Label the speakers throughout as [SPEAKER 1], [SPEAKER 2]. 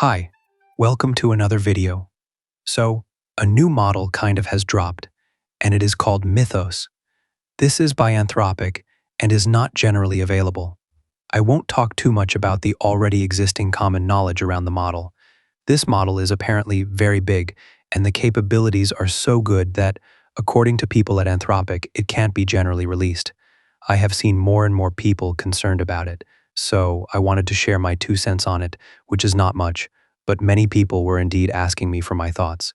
[SPEAKER 1] Hi, welcome to another video. So, a new model kind of has dropped, and it is called Mythos. This is by Anthropic and is not generally available. I won't talk too much about the already existing common knowledge around the model. This model is apparently very big, and the capabilities are so good that, according to people at Anthropic, it can't be generally released. I have seen more and more people concerned about it, so I wanted to share my 2 cents on it, which is not much, but many people were indeed asking me for my thoughts.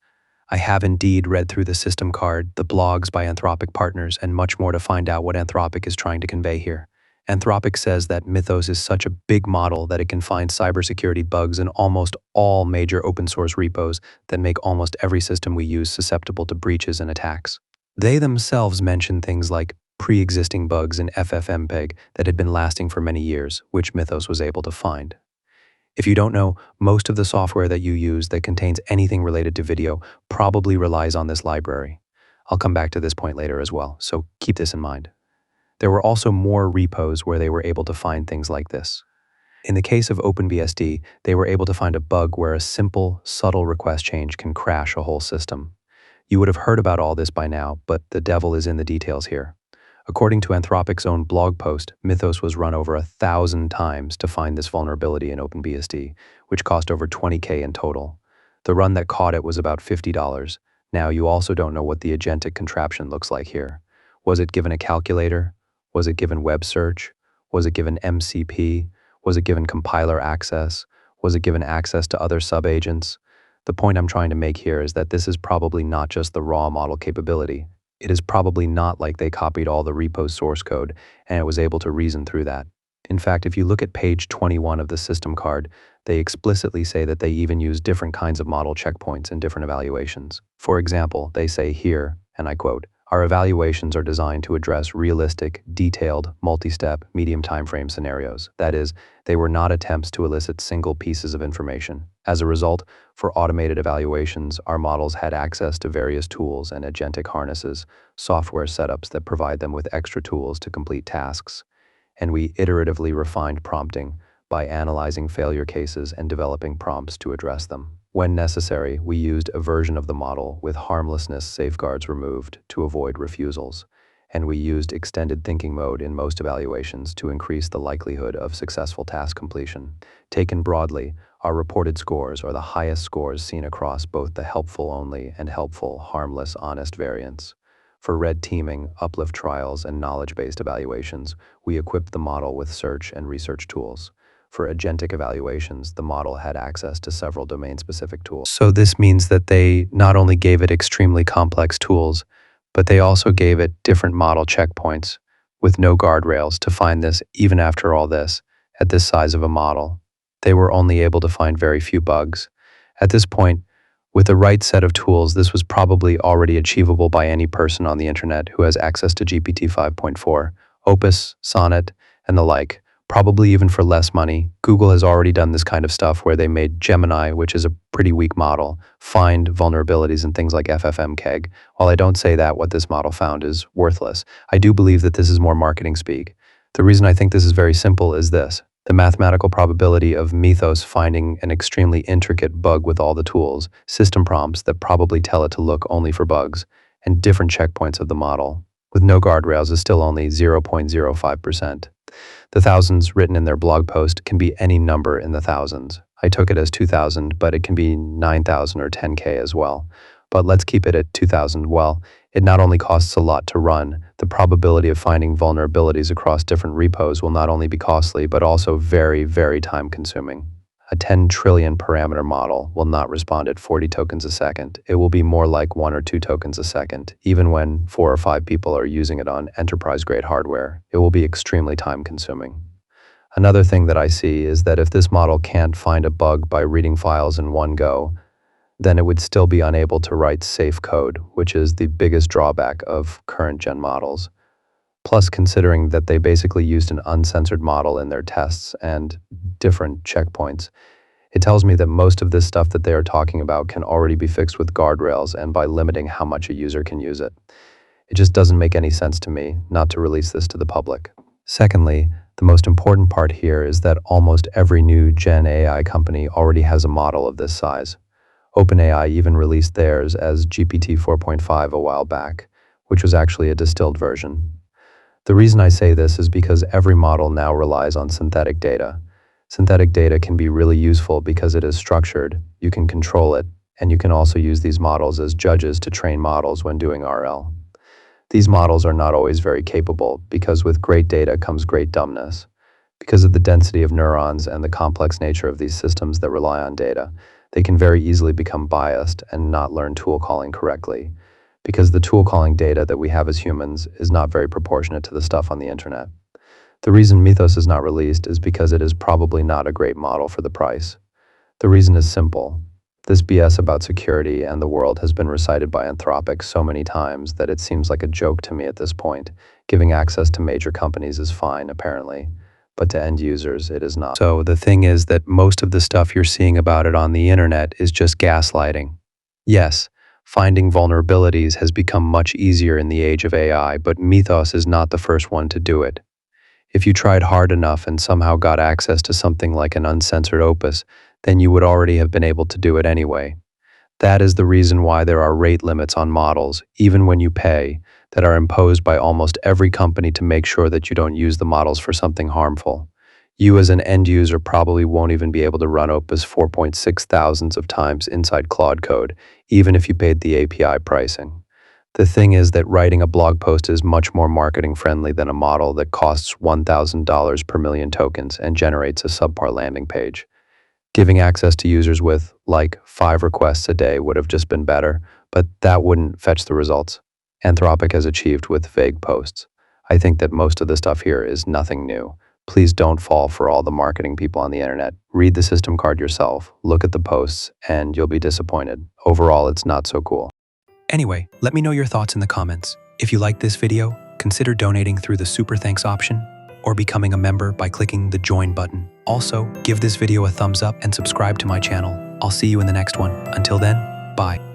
[SPEAKER 1] I have indeed read through the system card, the blogs by Anthropic partners, and much more to find out what Anthropic is trying to convey here. Anthropic says that Mythos is such a big model that it can find cybersecurity bugs in almost all major open source repos that make almost every system we use susceptible to breaches and attacks. They themselves mention things like pre-existing bugs in FFmpeg that had been lasting for many years, which Mythos was able to find. If you don't know, most of the software that you use that contains anything related to video probably relies on this library. I'll come back to this point later as well, so keep this in mind. There were also more repos where they were able to find things like this. In the case of OpenBSD, they were able to find a bug where a simple, subtle request change can crash a whole system. You would have heard about all this by now, but the devil is in the details here. According to Anthropic's own blog post, Mythos was run over 1,000 times to find this vulnerability in OpenBSD, which cost over $20K in total. The run that caught it was about $50. Now, you also don't know what the Agentic contraption looks like here. Was it given a calculator? Was it given web search? Was it given MCP? Was it given compiler access? Was it given access to other subagents? The point I'm trying to make here is that this is probably not just the raw model capability. It is probably not like they copied all the repo source code and it was able to reason through that. In fact, if you look at page 21 of the system card, they explicitly say that they even use different kinds of model checkpoints in different evaluations. For example, they say here, and I quote, "Our evaluations are designed to address realistic, detailed, multi-step, medium timeframe scenarios." That is, they were not attempts to elicit single pieces of information. As a result, for automated evaluations, our models had access to various tools and agentic harnesses, software setups that provide them with extra tools to complete tasks. And we iteratively refined prompting by analyzing failure cases and developing prompts to address them. When necessary, we used a version of the model with harmlessness safeguards removed to avoid refusals, and we used extended thinking mode in most evaluations to increase the likelihood of successful task completion. Taken broadly, our reported scores are the highest scores seen across both the helpful only and helpful, harmless, honest variants. For red teaming, uplift trials, and knowledge-based evaluations, we equipped the model with search and research tools. For agentic evaluations, the model had access to several domain-specific tools. So this means that they not only gave it extremely complex tools, but they also gave it different model checkpoints with no guardrails to find this even after all this, at this size of a model. They were only able to find very few bugs. At this point, with the right set of tools, this was probably already achievable by any person on the internet who has access to GPT 5.4, Opus, Sonnet, and the like. Probably even for less money. Google has already done this kind of stuff where they made Gemini, which is a pretty weak model, find vulnerabilities in things like FFmpeg. While I don't say that what this model found is worthless, I do believe that this is more marketing speak. The reason I think this is very simple is this. The mathematical probability of Mythos finding an extremely intricate bug with all the tools, system prompts that probably tell it to look only for bugs, and different checkpoints of the model, with no guardrails, is still only 0.05%. The thousands written in their blog post can be any number in the thousands. I took it as 2,000, but it can be 9,000 or 10K as well. But let's keep it at 2,000. Well, it not only costs a lot to run, the probability of finding vulnerabilities across different repos will not only be costly, but also very, very time-consuming. A 10 trillion parameter model will not respond at 40 tokens a second. It will be more like 1 or 2 tokens a second. Even when 4 or 5 people are using it on enterprise-grade hardware, it will be extremely time-consuming. Another thing that I see is that if this model can't find a bug by reading files in one go, then it would still be unable to write safe code, which is the biggest drawback of current-gen models. Plus, considering that they basically used an uncensored model in their tests and different checkpoints, it tells me that most of this stuff that they are talking about can already be fixed with guardrails and by limiting how much a user can use it. It just doesn't make any sense to me not to release this to the public. Secondly, the The most important part here is that almost every new Gen AI company already has a model of this size. OpenAI even released theirs as GPT 4.5 a while back, which was actually a distilled version. The reason I say this is because every model now relies on synthetic data. Synthetic data can be really useful because it is structured, you can control it, and you can also use these models as judges to train models when doing RL. These models are not always very capable because with great data comes great dumbness. Because of the density of neurons and the complex nature of these systems that rely on data, they can very easily become biased and not learn tool calling correctly, because the tool calling data that we have as humans is not very proportionate to the stuff on the internet. The reason Mythos is not released is because it is probably not a great model for the price. The reason is simple. This BS about security and the world has been recited by Anthropic so many times that it seems like a joke to me at this point. Giving access to major companies is fine, apparently, but to end users, it is not. So the thing is that most of the stuff you're seeing about it on the internet is just gaslighting. Yes, finding vulnerabilities has become much easier in the age of AI, but Mythos is not the first one to do it. If you tried hard enough and somehow got access to something like an uncensored opus, then you would already have been able to do it anyway. That is the reason why there are rate limits on models, even when you pay, that are imposed by almost every company to make sure that you don't use the models for something harmful. You as an end user probably won't even be able to run Opus 4.6 thousands of times inside Claude code, even if you paid the API pricing. The thing is that writing a blog post is much more marketing friendly than a model that costs $1,000 per million tokens and generates a subpar landing page. Giving access to users with, like, 5 requests a day would have just been better, but that wouldn't fetch the results Anthropic has achieved with vague posts. I think that most of the stuff here is nothing new. Please don't fall for all the marketing people on the internet. Read the system card yourself, look at the posts, and you'll be disappointed. Overall, it's not so cool. Anyway, let me know your thoughts in the comments. If you liked this video, consider donating through the Super Thanks option or becoming a member by clicking the Join button. Also, give this video a thumbs up and subscribe to my channel. I'll see you in the next one. Until then, bye.